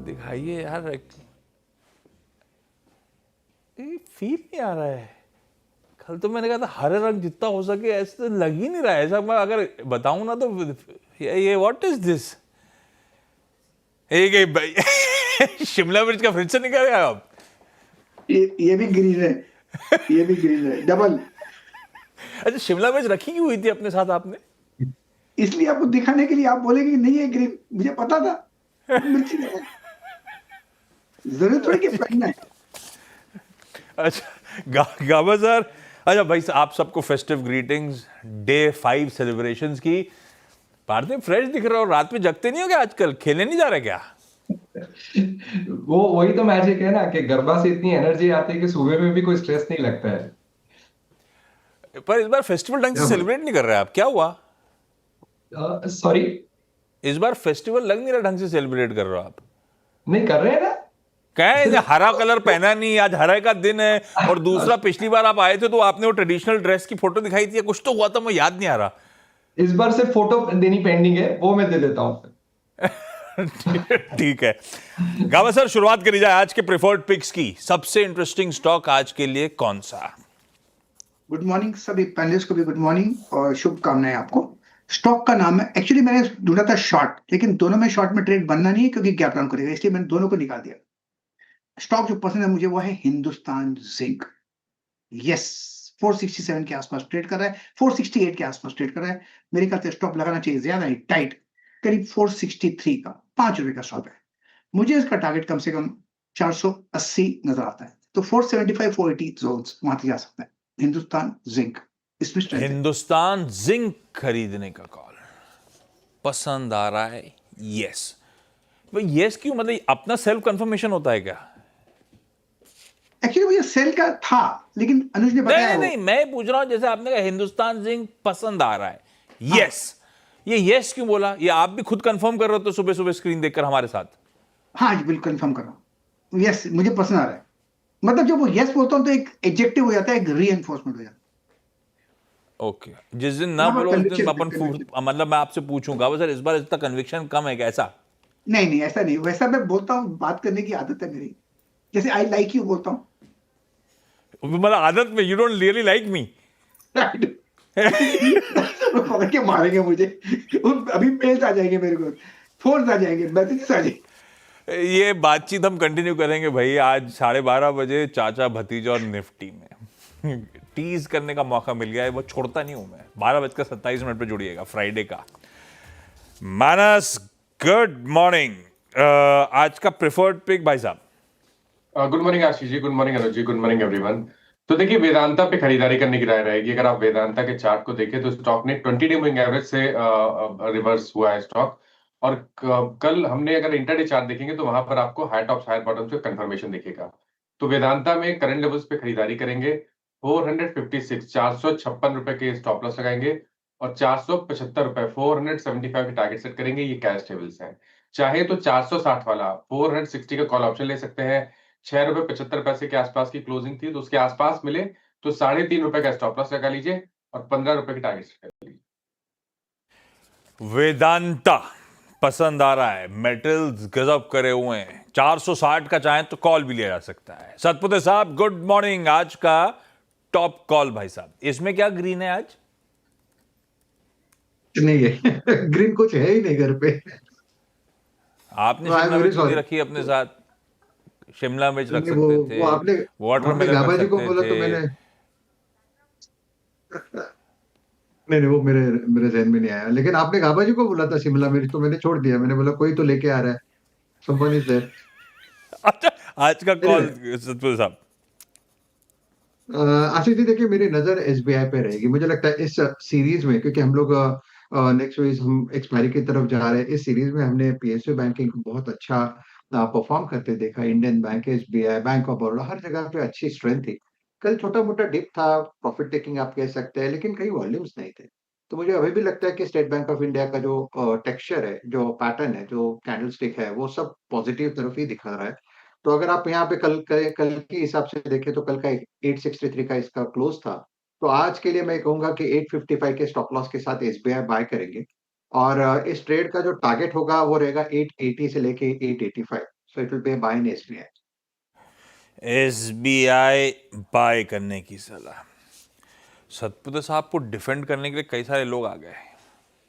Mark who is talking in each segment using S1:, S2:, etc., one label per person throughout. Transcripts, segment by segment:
S1: दिखाइए यार, फील नहीं आ रहा है। कल तो मैंने कहा था हरे रंग जितना हो सके, ऐसे तो लग ही नहीं रहा है। ऐसा मैं अगर बताऊं ना तो ये व्हाट इज दिस? एक शिमला मिर्च का फ्रिज से निकाल गया आप?
S2: ये भी ग्रीन है, ये भी ग्रीन है डबल।
S1: अच्छा, शिमला मिर्च रखी क्यों हुई थी अपने साथ आपने?
S2: इसलिए आपको दिखाने के लिए, आप बोलेंगे नहीं है ग्रीन, मुझे पता था मिर्ची नहीं है, जरूरत थोड़ी कि पहनना है।
S1: अच्छा, गाबा सर। अच्छा भाई, आप सबको फेस्टिव ग्रीटिंग्स, डे 5 सेलिब्रेशंस की। भारत में फ्रेश दिख रहा हो, रात में जगते नहीं हो क्या आजकल? खेलने नहीं जा रहे क्या?
S3: वो वही तो मैजिक है ना कि गरबा से इतनी एनर्जी आती है कि सुबह में भी कोई स्ट्रेस नहीं लगता है।
S1: पर इस बार फेस्टिवल ढंग से
S2: क्या बात?
S1: सेलिब्रेट नहीं कर रहे आप, क्या हुआ?
S3: सॉरी,
S1: इस बार फेस्टिवल लग नहीं रहा ढंग से सेलिब्रेट कर रहे हो आप।
S3: नहीं कर रहे हैं ना।
S1: क्या है,
S3: सिर्फ
S1: हरा कलर पहना नहीं, आज हरे का दिन है। और दूसरा, पिछली बार आप आए थे तो आपने वो ट्रेडिशनल ड्रेस की फोटो दिखाई थी, कुछ तो हुआ था, मैं याद नहीं आ रहा।
S3: इस बार सिर्फ फोटो देनी पेंडिंग है, वो मैं दे देता हूँ।
S1: ठीक है। गावा सर, शुरुआत करी जाए आज के प्रेफर्ड पिक्स की। सबसे इंटरेस्टिंग स्टॉक आज के लिए कौन सा?
S2: गुड मॉर्निंग सभी पैनलिस्ट को भी गुड मॉर्निंग और शुभकामनाएं आपको। स्टॉक का नाम है, एक्चुअली मैंने ढूंढा था शॉर्ट, लेकिन दोनों में शॉर्ट में ट्रेड बनना नहीं है क्योंकि गैप डाउन करेगा, इसलिए मैंने दोनों को निकाल दिया। स्टॉक जो पसंद है मुझे वो है हिंदुस्तान जिंक। यस, 467 के आसपास ट्रेड कर रहा है, 468 के आसपास ट्रेड कर रहा है। मेरे ख्याल से स्टॉप लगाना चाहिए, ज्यादा नहीं, टाइट, करीब 463 का, ₹5 का स्टॉप है। मुझे इसका टारगेट कम से कम 480 नजर आता है, तो 475 480 जोन्स वहां तक जा सकता है। हिंदुस्तान जिंक, इसमें स्ट्रेंथ है।
S1: हिंदुस्तान जिंक खरीदने का कॉल पसंद आ रहा है। यस। भाई यस क्यों, मतलब अपना सेल्फ कंफर्मेशन होता है क्या?
S2: एक्चुअली मुझे सेल का था, लेकिन अनुज ने
S1: नहीं
S2: बताया
S1: नहीं
S2: वो।
S1: नहीं, मैं पूछ रहा हूं, जैसे आपने कहा हिंदुस्तान जिंक पसंद आ रहा है।
S2: हाँ
S1: यस। ये यस क्यों बोला? ये आप भी खुद कंफर्म कर रहे हो तो सुबह सुबह स्क्रीन देखकर हमारे साथ?
S2: हाँ जी, बिल्कुल कंफर्म कर रहा हूँ, यस मुझे पसंद आ रहा है। मतलब जब वो यस बोलता हूँ तो एक एडजेक्टिव हो जाता है, एक रीएनफोर्समेंट हो जाता है।
S1: ओके, जिस दिन ना
S2: यहाँ पर
S1: बोलो उस दिन
S2: कन्विक्शन है,
S1: अपन
S2: कन्विक्शन।
S1: मतलब मैं आपसे पूछूंगा सर, इस बार इसका कन्विक्शन कम है क्या, ऐसा?
S2: नहीं नहीं, ऐसा नहीं, वैसा मैं बोलता हूँ, बात करने की आदत है मेरी, जैसे आई लाइक यू बोलता हूँ।
S1: मतलब आदत में, you don't really like me?
S2: पकड़ के मारेंगे मुझे, अभी मेल्स आ जाएंगे मेरे को, फोन आ जाएंगे, मैसेजेस आ जाएंगे।
S1: ये बातचीत हम कंटिन्यू करेंगे भाई आज 12:30 चाचा भतीजा और निफ्टी में। टीज करने का मौका मिल गया है, वो छोड़ता नहीं हूं मैं। 12:27 पे जुड़िएगा, फ्राइडे का। मानस, गुड मॉर्निंग। आज का प्रेफर्ड पिक भाई साहब।
S3: Good morning Ashish ji, good morning Anuj जी, गुड मॉर्निंग एवरीवन। तो देखिए, वेदांता पे खरीदारी करने की राय रहेगी। अगर आप वेदांता के चार्ट को देखें तो स्टॉक ने 20-डे मूविंग एवरेज से रिवर्स हुआ है स्टॉक। और कल हमने अगर इंटरडे चार्ट देखेंगे तो वहां पर आपको हाई टॉप्स हायर बॉटम्स का कंफर्मेशन दिखेगा। तो वेदांता में करंट लेवल्स पे खरीदारी करेंगे। 456 ₹456 के स्टॉप लॉस लगाएंगे और ₹475 475 के टारगेट सेट करेंगे। ये कैश टेबल्स हैं। चाहे तो 460 वाला 460 का कॉल ऑप्शन ले सकते हैं। ₹6.75 के आसपास की क्लोजिंग थी, तो उसके आसपास मिले तो ₹3.5 का स्टॉप लॉस लगा लीजिए और ₹15 की टारगेट सेट कर लीजिए।
S1: वेदांता पसंद आ रहा है, मेटल्स गजब करे हुए हैं। 460 का चाहे तो कॉल भी लिया जा सकता है। सतपुते साहब, गुड मॉर्निंग। आज का टॉप कॉल भाई साहब, इसमें क्या ग्रीन है आज?
S4: नहीं है। ग्रीन कुछ है ही नहीं घर पे।
S1: आपने
S4: आई एम
S1: शिमला
S4: वेरी
S1: मिर्च क्यों नहीं
S4: सॉरी।
S1: रखी अपने साथ? शिमला मिर्च रख
S4: नहीं,
S1: सकते थे,
S4: वो आपने आपने
S1: वाटरमेलन रख
S4: गाबा जी को
S1: सकते
S4: बोला
S1: थे।
S4: तो मैंने, नहीं नहीं, वो मेरे मेरे जहन में नहीं आया, लेकिन आपने गाबा जी को बोला था शिमला मिर्च, तो मैंने छोड़ दिया। मैंने बोला कोई तो लेके आ रहा है, समवन इज देयर।
S1: अच्छा, आज का कॉल
S4: एनीवे,
S1: सतपुते साहब।
S4: आशीष जी देखिए, मेरी नजर एसबीआई पे रहेगी। मुझे लगता है इस सीरीज में, क्योंकि हम लोग नेक्स्ट वीक हम एक्सपायरी की तरफ जा रहे हैं, इस सीरीज में हमने पीएसयू बैंकिंग को बहुत अच्छा परफॉर्म करते देखा। Indian bank, SBI, bank of Baroda, हर जगह पे अच्छी स्ट्रेंथ थी। कल छोटा मोटा डिप था, प्रॉफिट टेकिंग आप कह सकते हैं, लेकिन कई वॉल्यूम्स नहीं थे। तो मुझे अभी भी लगता है कि स्टेट बैंक ऑफ इंडिया का जो टेक्सचर है, जो पैटर्न है, जो कैंडलस्टिक है, वो सब पॉजिटिव तरफ ही दिखा रहा है। तो अगर आप यहाँ पे कल के हिसाब से देखें तो कल का 863 का इसका क्लोज था। तो आज के लिए मैं कहूंगा कि 855 के स्टॉप लॉस के साथ एसबीआई बाय करेंगे। और इस ट्रेड का जो टारगेट होगा वो रहेगा 880 से लेके 885। So it will be a buy in SBI.
S1: SBI buy करने की सलाह। सतपुत्र साहब को डिफेंड करने के लिए कई सारे लोग आ गए।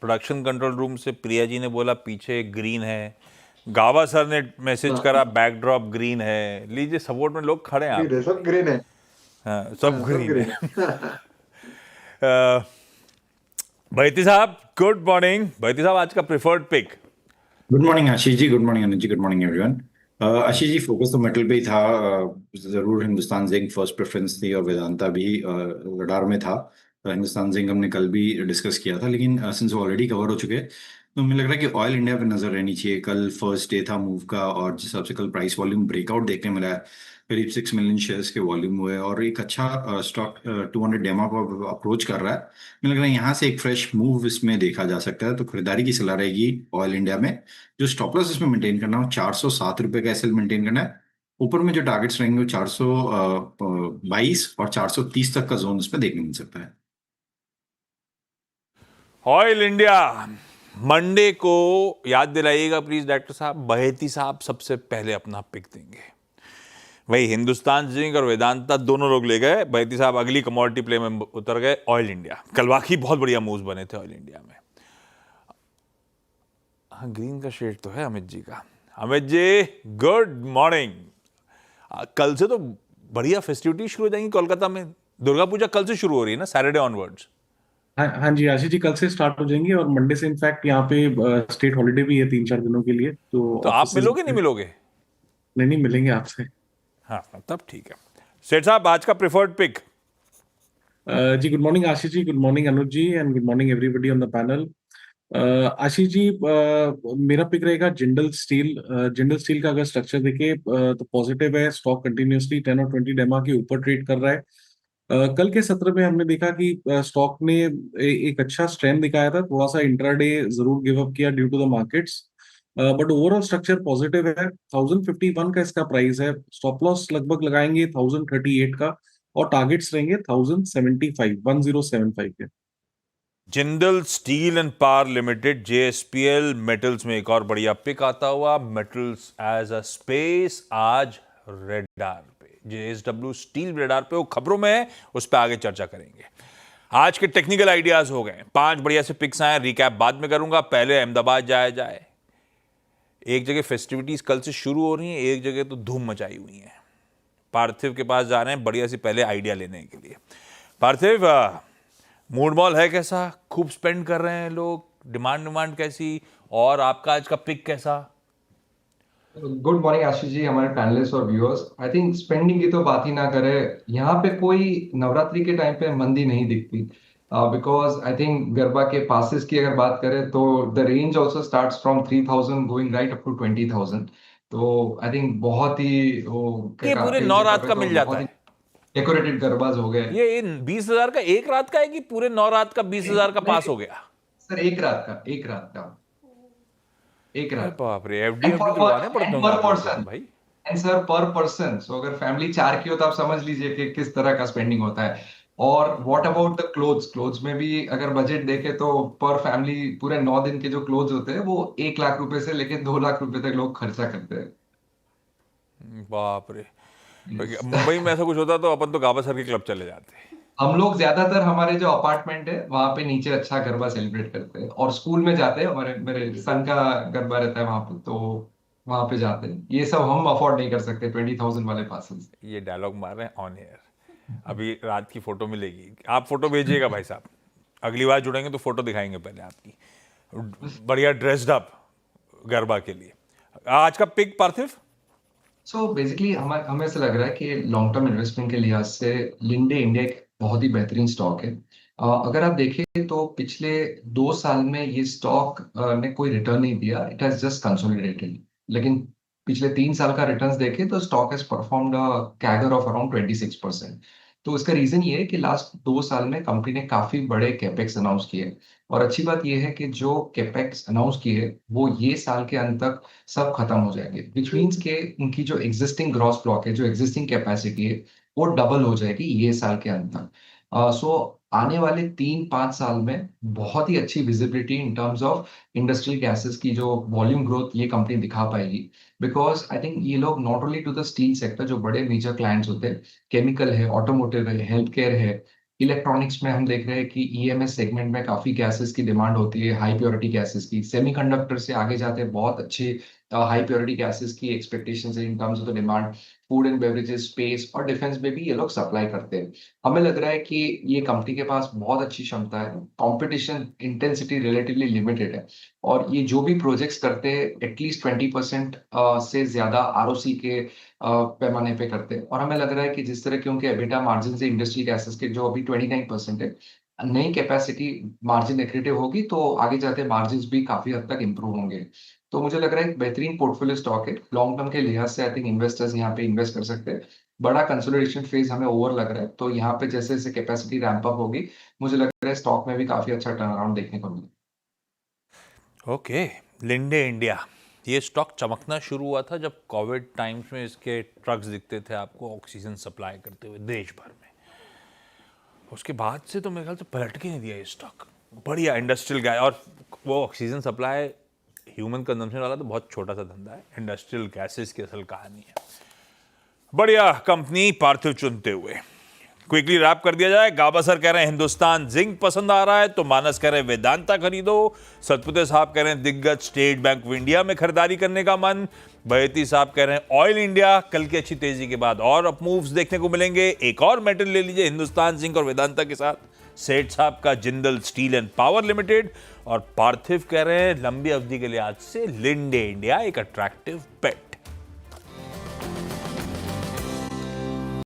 S1: प्रोडक्शन कंट्रोल रूम से प्रिया जी ने बोला पीछे ग्रीन है, गावा सर ने मैसेज करा बैकड्रॉप ग्रीन है। लीजिए सपोर्ट में लोग खड़े हैं
S4: ग्रीन है,
S1: आपके।
S4: सब ग्रीन है।
S1: हाँ,
S4: हाँ,
S1: सब ग्रीन है। भाईती साहब गुड मॉर्निंग। भाईती साहब आज का preferred pick.
S5: Good morning Ashish ji, good morning Anuj जी, good morning everyone. Ashish ji, focus तो मेटल पे ही था। जरूर हिंदुस्तान जिंक फर्स्ट प्रेफरेंस थी और वेदांता भी रडार में था। हिंदुस्तान जिंक हमने कल भी डिस्कस किया था, लेकिन सिंस वो ऑलरेडी कवर हो चुके हैं तो मुझे लग रहा है कि ऑयल इंडिया पे नजर रहनी चाहिए। कल फर्स्ट डे था मूव का और जिस हिसाब से कल प्राइस वॉल्यूम ब्रेकआउट देखने मिला है, करीब 6 मिलियन शेयर्स के वॉल्यूम हुए और एक अच्छा स्टॉक 200 डेमा को अप्रोच कर रहा है। मुझे लग रहा है यहाँ से एक फ्रेश मूव इसमें देखा जा सकता है, तो खरीदारी की सलाह रहेगी ऑयल इंडिया में। जो स्टॉप लॉस इसमें मेंटेन करना हो, 407 रुपए का एसएल मेंटेन करना है। ऊपर में जो टारगेट्स रहेंगे वो 422 और 430 तक का जोन इसमें देखने मिल सकता है।
S1: ऑयल इंडिया मंडे को याद दिलाइएगा प्लीज डॉक्टर साहब। बहेती साहब सबसे पहले अपना पिक देंगे। वही हिंदुस्तान जिंक और वेदांता दोनों लोग ले गए, बहेती साहब अगली कमोडिटी प्ले में उतर गए ऑयल इंडिया। कल वाकई बहुत बढ़िया मूव्स बने थे ऑयल इंडिया में। हाँ, ग्रीन का शेड तो है अमित जी का। Amit ji good morning. कल से तो बढ़िया फेस्टिविटी शुरू हो जाएंगी कोलकाता में। दुर्गा पूजा कल से शुरू हो रही है ना, सैटरडे ऑनवर्ड्स।
S6: हाँ हाँ जी आशीष जी, कल से स्टार्ट हो जाएंगी और मंडे से इनफैक्ट यहाँ पे स्टेट हॉलिडे भी है 3-4 दिनों के लिए। तो
S1: तो आप
S6: offices-
S1: मिलोगे नहीं मिलोगे?
S6: नहीं मिलेंगे आपसे।
S1: हाँ तब ठीक है। सेठ साहब आज का प्रेफर्ड पिक।
S6: जी good morning Ashish ji, good morning Anuj ji and good morning everybody on the panel. Ashish ji, मेरा पिक रहेगा जिंदल स्टील। जिंदल स्टील का अगर स्ट्रक्चर देखे तो पॉजिटिव है। स्टॉक कंटिन्यूअसली 10 और 20 डेमा के ऊपर ट्रेड कर रहा है। कल के सत्र में हमने देखा कि स्टॉक ने एक अच्छा स्ट्रेंथ दिखाया था। थोड़ा सा इंट्राडे जरूर गिव अप किया due to the markets, but overall structure positive है। 1051 का इसका प्राइस है। स्टॉप लॉस लगभग लगाएंगे 1038 का और टारगेट्स रहेंगे 1075 के।
S1: Jindal steel and power limited JSPL metals में एक और बढ़िया पिक आता हुआ। मेटल्स एज अ स्पेस आज रेडार पे, जेएसडब्ल्यू स्टील रेडार पे, वो खबरों में है, उस पर आगे चर्चा करेंगे। आज के टेक्निकल आइडियाज हो गए, 5 बढ़िया से पिक्स आए, रिकैप बाद में करूंगा। पहले अहमदाबाद जाया जाए। एक जगह फेस्टिविटीज कल से शुरू हो रही हैं, एक जगह तो धूम मचाई हुई है। पार्थिव के पास जा रहे हैं बढ़िया सी पहले आइडिया लेने के लिए। पार्थिव, मूड मॉल है कैसा? खूब स्पेंड कर रहे हैं लोग? डिमांड कैसी? और आपका आज का पिक कैसा?
S3: गुड मॉर्निंग आशीष जी, हमारे पैनलिस्ट और व्यूअर्स। आई थिंक स्पेंडिंग की तो बात ही ना करे। यहाँ पे कोई नवरात्रि के टाइम पे मंदी नहीं दिखती, बिकॉज आई थिंक गरबा के पासेस की अगर बात करें तो the range also starts from 3000 going right up to 20,000। तो आई थिंक बहुत ही वो
S1: ये पूरे 9 रात का मिल जाता है।
S3: डेकोरेटेड गरबाज हो गए।
S1: ये 20,000 का एक रात का है कि पूरे 9 रात का 20,000 का पास हो गया?
S3: सर एक रात का
S1: बाप रे, एफडी दिलवाने पड़ते होंगे
S3: पर
S1: आपको
S3: पर्सन
S1: भाई।
S3: एंड सर पर पर्सन। सो अगर फैमिली 4 की हो तो आप समझ लीजिए कि किस तरह का स्पेंडिंग होता है। और व्हाट अबाउट द क्लोथ्स में भी अगर बजट देखे तो पर फैमिली पूरे 9 दिन के जो क्लोथ्स होते हैं वो 1 लाख रुपए से लेके 2 लाख रुपए तक लोग खर्चा करते हैं।
S1: बाप रे, मुंबई में ऐसा कुछ होता तो अपन तो गावस्कर के क्लब चले जाते।
S3: हम लोग ज्यादातर हमारे जो अपार्टमेंट है वहां पे नीचे अच्छा गरबा सेलिब्रेट करते हैं और स्कूल में जाते हैं। हमारे मेरे सन का गरबा रहता है वहां पे, तो वहां पे जाते हैं। ये सब हम अफोर्ड नहीं कर सकते 20,000 वाले पासेस।
S1: ये डायलॉग मार रहे हैं ऑन एयर। अभी रात की फोटो मिलेगी, आप फोटो भेजिएगा भाई साहब। अगली बार जुड़ेंगे तो फोटो दिखाएंगे पहले आपकी, बढ़िया ड्रेस्ड अप गरबा के लिए। आज का पिक पार्थिव।
S3: सो बेसिकली हमें ऐसा लग रहा है कि लॉन्ग टर्म इन्वेस्टमेंट के लिहाज से लिंडे इंडिया एक बहुत ही बेहतरीन स्टॉक है। अगर आप देखें तो पिछले 2 साल में ये स्टॉक ने कोई रिटर्न नहीं दिया, इट हैज जस्ट कंसोलिडेटेड। लेकिन पिछले 3 साल का रिटर्न्स देखें तो stock has performed CAGR of around 26%। तो इसका रीजन ये है कि लास्ट 2 साल में कंपनी ने काफी बड़े कैपेक्स अनाउंस किए। और अच्छी बात यह है कि जो कैपेक्स अनाउंस किए वो ये साल के अंत तक सब खत्म हो जाएंगे, विच मीन्स के उनकी जो एग्जिस्टिंग ग्रॉस ब्लॉक है, जो एग्जिस्टिंग कैपेसिटी है, वो डबल हो जाएगी ये साल के अंत तक। सो
S7: आने वाले 3-5 साल में बहुत ही अच्छी visibility in terms of industrial gases की जो वॉल्यूम ग्रोथ ये कंपनी दिखा पाएगी। बिकॉज आई थिंक ये लोग not only to the steel sector, जो बड़े मेजर क्लाइंट्स होते हैं, केमिकल है, ऑटोमोटिव है, हेल्थ केयर है, इलेक्ट्रॉनिक्स में हम देख रहे हैं कि ईएमएस सेगमेंट में काफी गैसेस की डिमांड होती है, हाई प्योरिटी गैसेस की। सेमीकंडक्टर से आगे जाते हैं बहुत अच्छे हाई प्योरिटी गैसेस की एक्सपेक्टेशंस है in terms of the demand. Food and beverages, space और डिफेंस में भी ये लोग सप्लाई करते हैं। हमें लग रहा है कि ये कंपनी के पास बहुत अच्छी क्षमता है, कंपटीशन इंटेंसिटी रिलेटिवली लिमिटेड है, और ये जो भी प्रोजेक्ट्स करते हैं एटलीस्ट 20% से ज्यादा आरओसी के पैमाने पे करते हैं। और हमें लग रहा है कि जिस तरह के उनके एबिटा मार्जिन से इंडस्ट्री गैसेस के जो अभी 29% है, नई कैपेसिटी मार्जिन एक्रेटिव होगी तो आगे जाते मार्जिन भी काफी हद तक इंप्रूव होंगे। तो मुझे लग रहा है एक बेहतरीन पोर्टफोलियो स्टॉक है। लॉन्ग टर्म के लिहाज से आई थिंक इन्वेस्टर्स यहाँ पे इन्वेस्ट कर सकते हैं। बड़ा कंसोलिडेशन फेज हमें ओवर लग रहा है, तो यहाँ पे जैसे जैसे कैपेसिटी रैंप अप होगी, मुझे लग रहा है स्टॉक में भी काफी अच्छा टर्न अराउंड देखने को मिलेगा।
S1: ओके, लिंडे इंडिया, ये स्टॉक चमकना शुरू हुआ था जब कोविड टाइम्स में इसके ट्रक्स दिखते थे आपको ऑक्सीजन सप्लाई करते हुए देश भर में। उसके बाद से तो मेरे ख्याल से पलट के नहीं दिया ये स्टॉक। बढ़िया इंडस्ट्रियल गैस, और वो ऑक्सीजन सप्लाई ह्यूमन कंजम्पशन वाला तो बहुत छोटा सा धंधा है, इंडस्ट्रियल गैसेस की असल कहानी है। बढ़िया कंपनी पार्थिव चुनते हुए क्विकली रैप कर दिया जाए। गाबा सर कह रहे हैं हिंदुस्तान जिंक पसंद आ रहा है, तो मानस कह रहे हैं वेदांता खरीदो। सतपुते साहब कह रहे हैं दिग्गज स्टेट बैंक ऑफ इंडिया में खरीदारी करने का मन। बयती साहब कह रहे हैं ऑयल इंडिया कल की अच्छी तेजी के बाद और अप मूव्स देखने को मिलेंगे। एक और मेटल ले लीजिए हिंदुस्तान जिंक और वेदांता के साथ, सेठ साहब का Jindal steel and power limited. और पार्थिव कह रहे हैं लंबी अवधि के लिहाज से लिंडे इंडिया एक अट्रैक्टिव पेट।